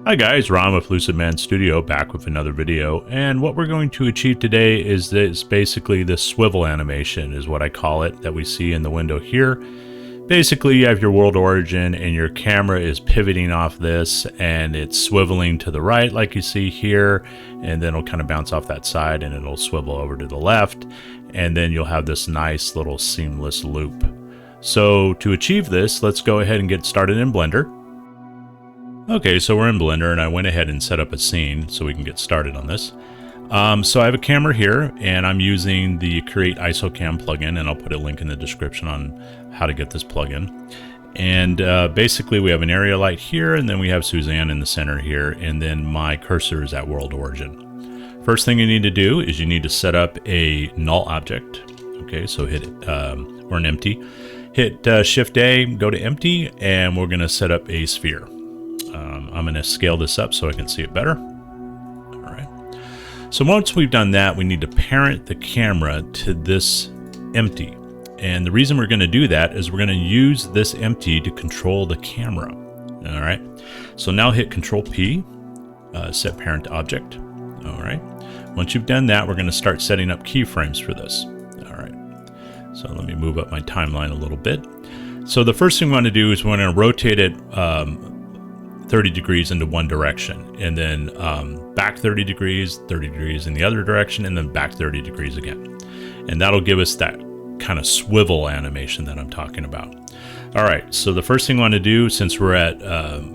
Hi guys, Ron with Lucid Man Studio back with another video, and what we're going to achieve today is this basically this swivel animation is what I call it that we see in the window here. Basically you have your world origin and your camera is pivoting off this and it's swiveling to the right like you see here, and then it'll kind of bounce off that side and it'll swivel over to the left, and then you'll have this nice little seamless loop. So to achieve this, let's go ahead and get started in Blender. Okay, so we're in Blender and I went ahead and set up a scene so we can get started on this. So I have a camera here and I'm using the Create Isocam plugin, and I'll put a link in the description on how to get this plugin. And basically we have an area light here, and then we have Suzanne in the center here, and then my cursor is at world origin. First thing you need to do is you need to set up a null object. Okay, so hit or an empty. Hit Shift A, go to empty, and we're gonna set up a sphere. I'm going to scale this up so I can see it better. All right. So once we've done that, we need to parent the camera to this empty. And the reason we're going to do that is we're going to use this empty to control the camera. All right. So now hit Control P, set parent object. All right. Once you've done that, we're going to start setting up keyframes for this. All right. So let me move up my timeline a little bit. So the first thing we want to do is we're going to rotate it 30 degrees into one direction, and then back 30 degrees in the other direction, and then back 30 degrees again. And that'll give us that kind of swivel animation that I'm talking about. All right, so the first thing we want to do, since we're at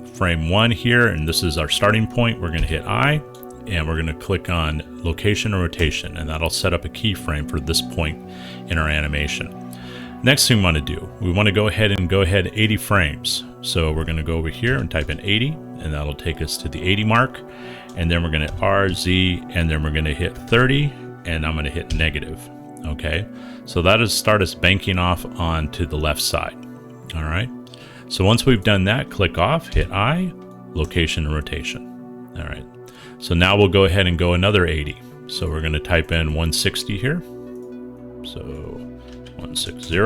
frame 1 here, and this is our starting point, we're going to hit I, and we're going to click on location and rotation, and that'll set up a keyframe for this point in our animation. Next thing we want to do, we want to go ahead 80 frames. So we're going to go over here and type in 80, and that'll take us to the 80 mark. And then we're going to RZ, and then we're going to hit 30, and I'm going to hit negative. Okay, so that'll start us banking off onto the left side. All right, so once we've done that, click off, hit I, location and rotation. All right, so now we'll go ahead and go another 80. So we're going to type in 160 here. So 160,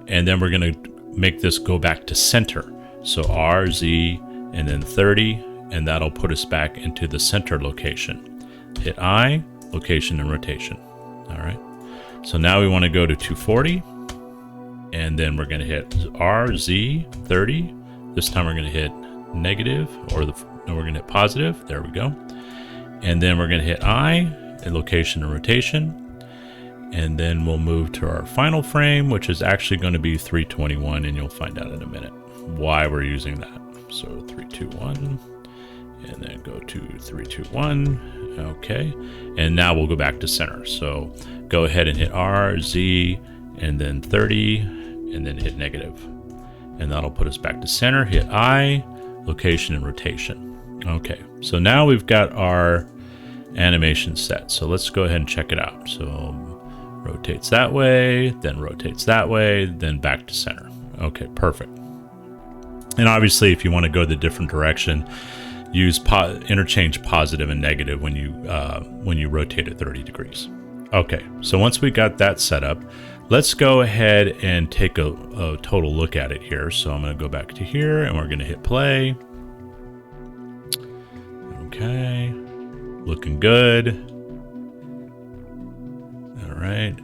and then we're going to make this go back to center. So RZ and then 30, and that'll put us back into the center location. Hit I, location and rotation. All right. So now we want to go to 240, and then we're going to hit RZ 30. This time we're going to hit negative, or no, we're going to hit positive. There we go. And then we're going to hit I and location and rotation. And then we'll move to our final frame, which is actually going to be 321, and you'll find out in a minute why we're using that. So 321, and then go to 321. Okay, and now we'll go back to center. So go ahead and hit R, Z, and then 30, and then hit negative. And that'll put us back to center. Hit I, location and rotation. Okay, so now we've got our animation set. So let's go ahead and check it out. So rotates that way, then rotates that way, then back to center. Okay, perfect. And obviously, if you want to go the different direction, use interchange positive and negative when you rotate it 30 degrees. Okay, so once we got that set up, let's go ahead and take a total look at it here. So I'm going to go back to here, and we're going to hit play. Okay, looking good. Right,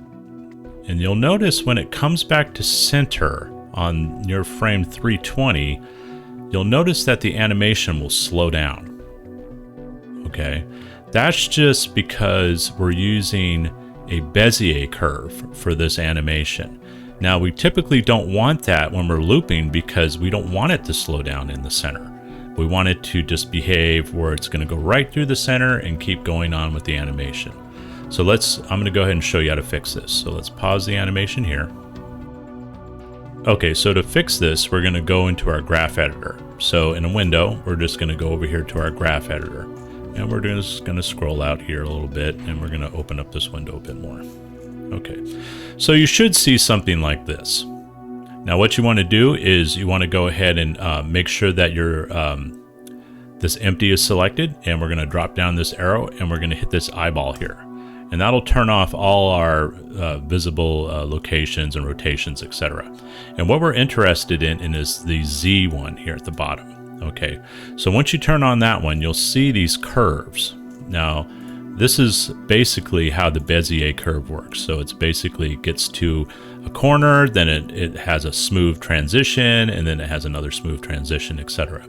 and you'll notice when it comes back to center on your frame 320, you'll notice that the animation will slow down. Okay, that's just because we're using a Bezier curve for this animation. Now we typically don't want that when we're looping, because we don't want it to slow down in the center. We want it to just behave where it's going to go right through the center and keep going on with the animation. So I'm going to go ahead and show you how to fix this. So let's pause the animation here. Okay, so to fix this, we're going to go into our graph editor. So in a window, we're just going to go over here to our graph editor. And we're just going to scroll out here a little bit, and we're going to open up this window a bit more. Okay, so you should see something like this. Now what you want to do is you want to go ahead and make sure that your this empty is selected, and we're going to drop down this arrow, and we're going to hit this eyeball here. And that'll turn off all our visible locations and rotations, etc. And what we're interested in is the Z one here at the bottom. Okay, so once you turn on that one, you'll see these curves. Now, this is basically how the Bezier curve works. So it's basically, it gets to a corner, then it has a smooth transition, and then it has another smooth transition, etc.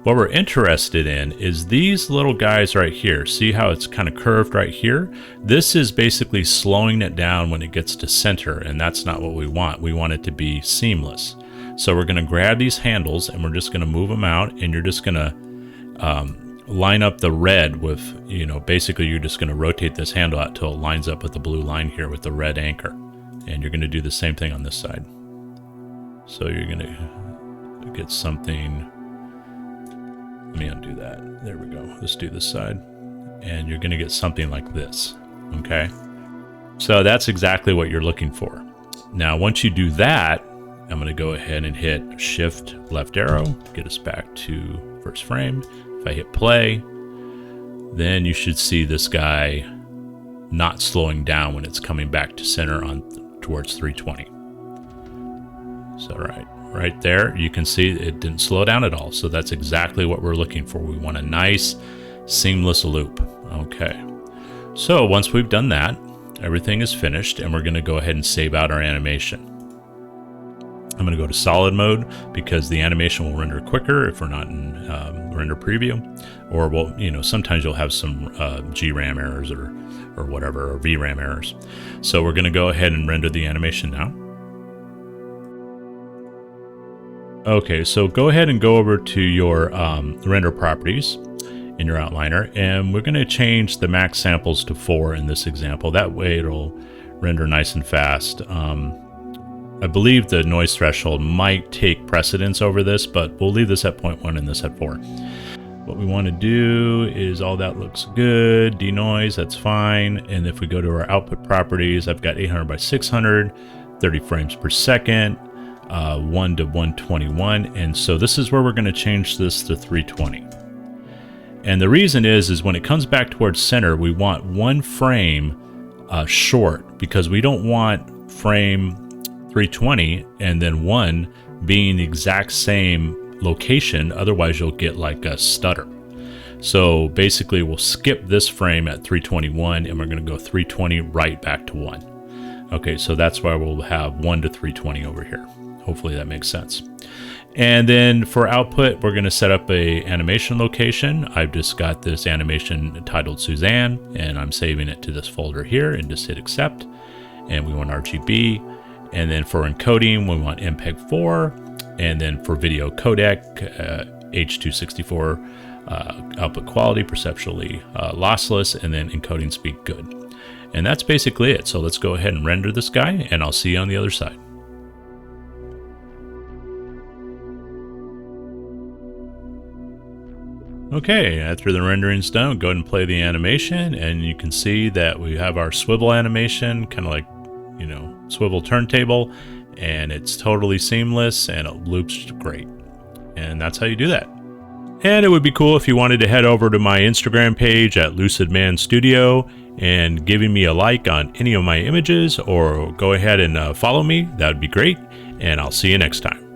What we're interested in is these little guys right here. See how it's kind of curved right here? This is basically slowing it down when it gets to center, and that's not what we want. We want it to be seamless. So we're going to grab these handles and we're just going to move them out, and you're just going to line up the red with, basically you're just going to rotate this handle out till it lines up with the blue line here with the red anchor. And you're going to do the same thing on this side. So you're going to get something. Let me undo that. There we go. Let's do this side. And you're going to get something like this. Okay. So that's exactly what you're looking for. Now, once you do that, I'm going to go ahead and hit Shift left arrow, get us back to first frame. If I hit play, then you should see this guy not slowing down when it's coming back to center towards 320. So right there, you can see it didn't slow down at all. So that's exactly what we're looking for. We want a nice seamless loop. Okay. So once we've done that, everything is finished, and we're going to go ahead and save out our animation. I'm going to go to solid mode because the animation will render quicker if we're not in render preview, or sometimes you'll have some GRAM errors or whatever, or VRAM errors. So we're going to go ahead and render the animation now. Okay, so go ahead and go over to your render properties in your outliner, and we're going to change the max samples to 4 in this example. That way it'll render nice and fast. I believe the noise threshold might take precedence over this, but we'll leave this at 0.1 and this at 4. What we want to do is, all that looks good, denoise, that's fine. And if we go to our output properties, I've got 800 by 600, 30 frames per second, 1 to 121. And so this is where we're going to change this to 320. And the reason is when it comes back towards center, we want 1 frame short, because we don't want frame 320 and then 1 being the exact same location. Otherwise you'll get like a stutter. So basically we'll skip this frame at 321 and we're going to go 320 right back to 1. Okay, so that's why we'll have 1 to 320 over here. Hopefully that makes sense. And then for output, we're going to set up a animation location. I've just got this animation titled Suzanne, and I'm saving it to this folder here, and just hit accept. And we want RGB. And then for encoding, we want MPEG-4. And then for video codec, H.264, output quality, perceptually lossless, and then encoding speed good. And that's basically it. So let's go ahead and render this guy, and I'll see you on the other side. Okay, after the rendering's done, go ahead and play the animation, and you can see that we have our swivel animation, kind of like, swivel turntable, and it's totally seamless and it loops great. And that's how you do that. And it would be cool if you wanted to head over to my Instagram page at Lucid Man Studio and giving me a like on any of my images, or go ahead and follow me. That would be great. And I'll see you next time.